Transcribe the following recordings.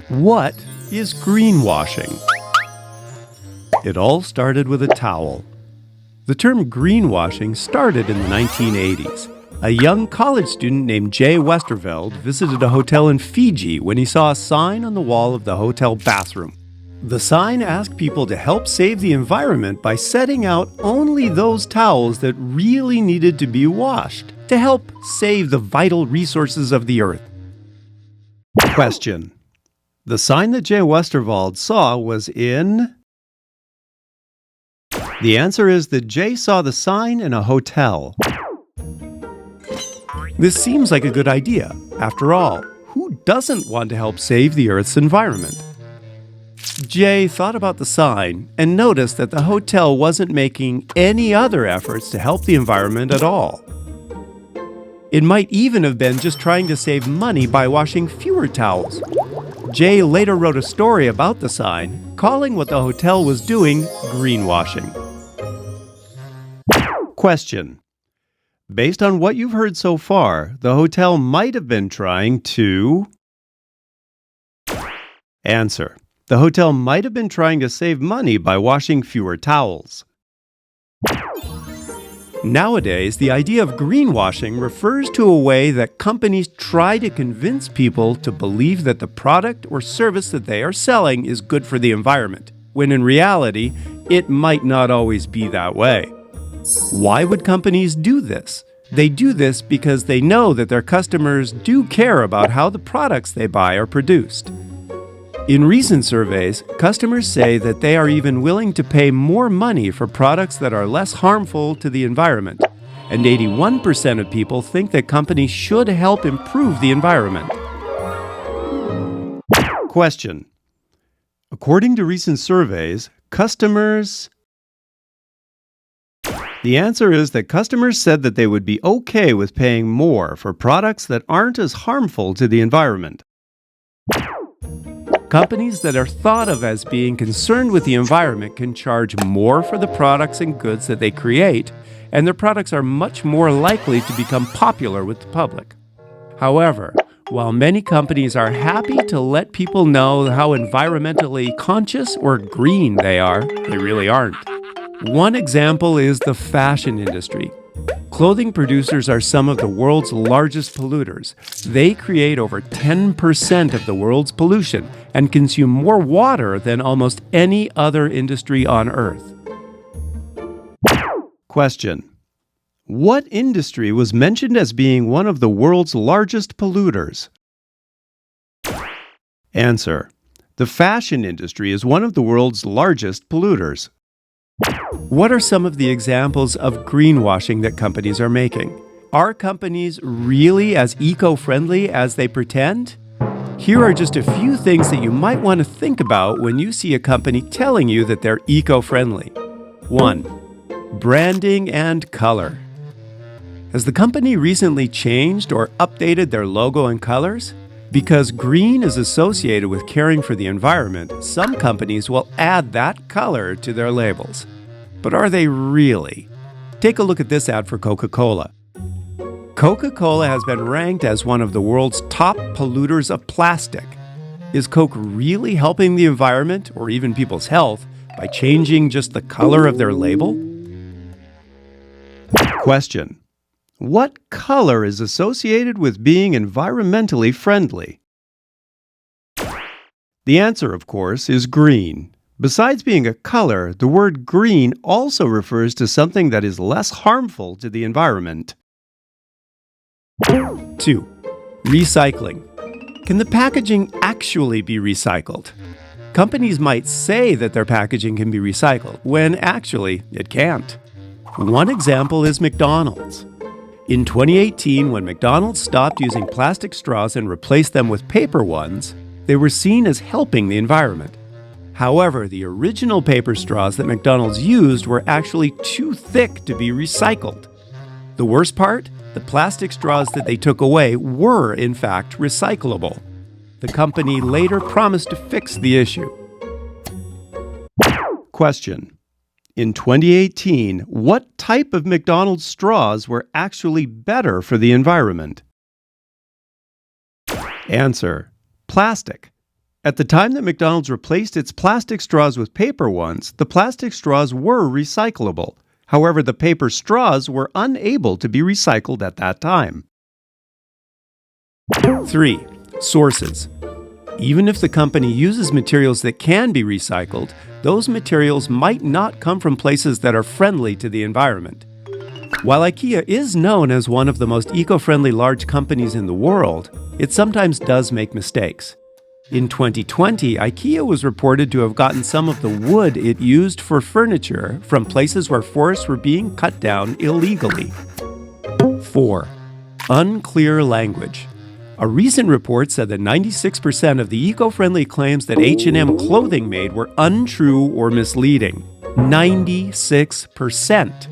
What is greenwashing? It all started with a towel. The term greenwashing started in the 1980s. A young college student named Jay Westerveld visited a hotel in Fiji when he saw a sign on the wall of the hotel bathroom. The sign asked people to help save the environment by setting out only those towels that really needed to be washed to help save the vital resources of the earth. Question. The sign that Jay Westerveld saw was in... The answer is that Jay saw the sign in a hotel. This seems like a good idea. After all, who doesn't want to help save the Earth's environment? Jay thought about the sign and noticed that the hotel wasn't making any other efforts to help the environment at all. It might even have been just trying to save money by washing fewer towels. Jay later wrote a story about the sign, calling what the hotel was doing greenwashing. Question. Based on what you've heard so far, the hotel might have been trying to... Answer. The hotel might have been trying to save money by washing fewer towels. Nowadays, the idea of greenwashing refers to a way that companies try to convince people to believe that the product or service that they are selling is good for the environment, when in reality, it might not always be that way. Why would companies do this? They do this because they know that their customers do care about how the products they buy are produced. In recent surveys, customers say that they are even willing to pay more money for products that are less harmful to the environment, and 81% of people think that companies should help improve the environment. Question. According to recent surveys, customers... The answer is that customers said that they would be okay with paying more for products that aren't as harmful to the environment. Companies that are thought of as being concerned with the environment can charge more for the products and goods that they create, and their products are much more likely to become popular with the public. However, while many companies are happy to let people know how environmentally conscious or green they are, they really aren't. One example is the fashion industry. Clothing producers are some of the world's largest polluters. They create over 10% of the world's pollution and consume more water than almost any other industry on Earth. Question. What industry was mentioned as being one of the world's largest polluters? Answer. The fashion industry is one of the world's largest polluters. What are some of the examples of greenwashing that companies are making? Are companies really as eco-friendly as they pretend? Here are just a few things that you might want to think about when you see a company telling you that they're eco-friendly. 1. Branding and color. Has the company recently changed or updated their logo and colors? Because green is associated with caring for the environment, some companies will add that color to their labels. But are they really? Take a look at this ad for Coca-Cola. Coca-Cola has been ranked as one of the world's top polluters of plastic. Is Coke really helping the environment or even people's health by changing just the color of their label? Question. What color is associated with being environmentally friendly? The answer, of course, is green. Besides being a color, the word green also refers to something that is less harmful to the environment. 2. Recycling. Can the packaging actually be recycled? Companies might say that their packaging can be recycled, when actually it can't. One example is McDonald's. In 2018, when McDonald's stopped using plastic straws and replaced them with paper ones, they were seen as helping the environment. However, the original paper straws that McDonald's used were actually too thick to be recycled. The worst part? The plastic straws that they took away were, in fact, recyclable. The company later promised to fix the issue. Question. In 2018, what type of McDonald's straws were actually better for the environment? Answer: plastic. At the time that McDonald's replaced its plastic straws with paper ones, the plastic straws were recyclable. However, the paper straws were unable to be recycled at that time. 3. Sources. Even if the company uses materials that can be recycled, those materials might not come from places that are friendly to the environment. While IKEA is known as one of the most eco-friendly large companies in the world, it sometimes does make mistakes. In 2020, IKEA was reported to have gotten some of the wood it used for furniture from places where forests were being cut down illegally. 4. Unclear language. A recent report said that 96% of the eco-friendly claims that H&M clothing made were untrue or misleading. 96%.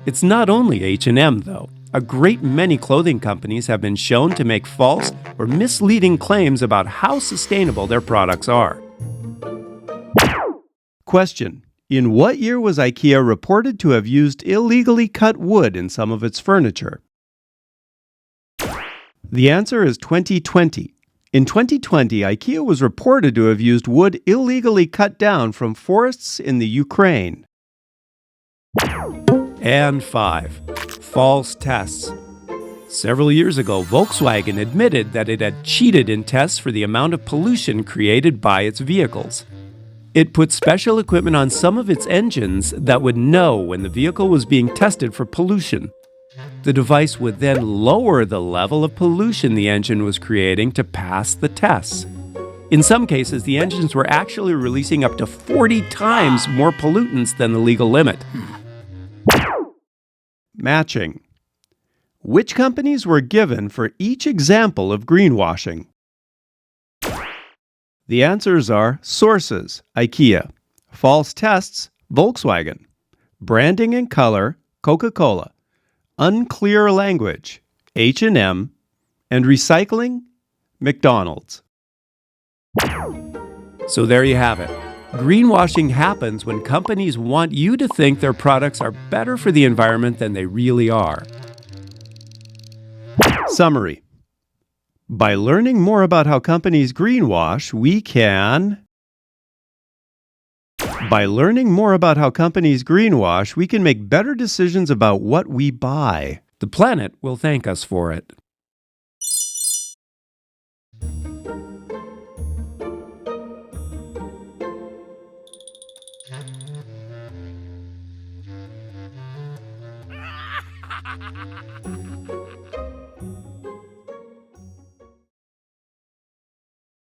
It's not only H&M, though. A great many clothing companies have been shown to make false or misleading claims about how sustainable their products are. Question: in what year was IKEA reported to have used illegally cut wood in some of its furniture? The answer is 2020. In 2020, IKEA was reported to have used wood illegally cut down from forests in the Ukraine. And 5. False tests. Several years ago, Volkswagen admitted that it had cheated in tests for the amount of pollution created by its vehicles. It put special equipment on some of its engines that would know when the vehicle was being tested for pollution. The device would then lower the level of pollution the engine was creating to pass the tests. In some cases, the engines were actually releasing up to 40 times more pollutants than the legal limit. Matching. Which companies were given for each example of greenwashing? The answers are sources, IKEA; false tests, Volkswagen; branding and color, Coca-Cola; unclear language, H&M; and recycling, McDonald's. So there you have it. Greenwashing happens when companies want you to think their products are better for the environment than they really are. Summary. By learning more about how companies greenwash, we can make better decisions about what we buy. The planet will thank us for it.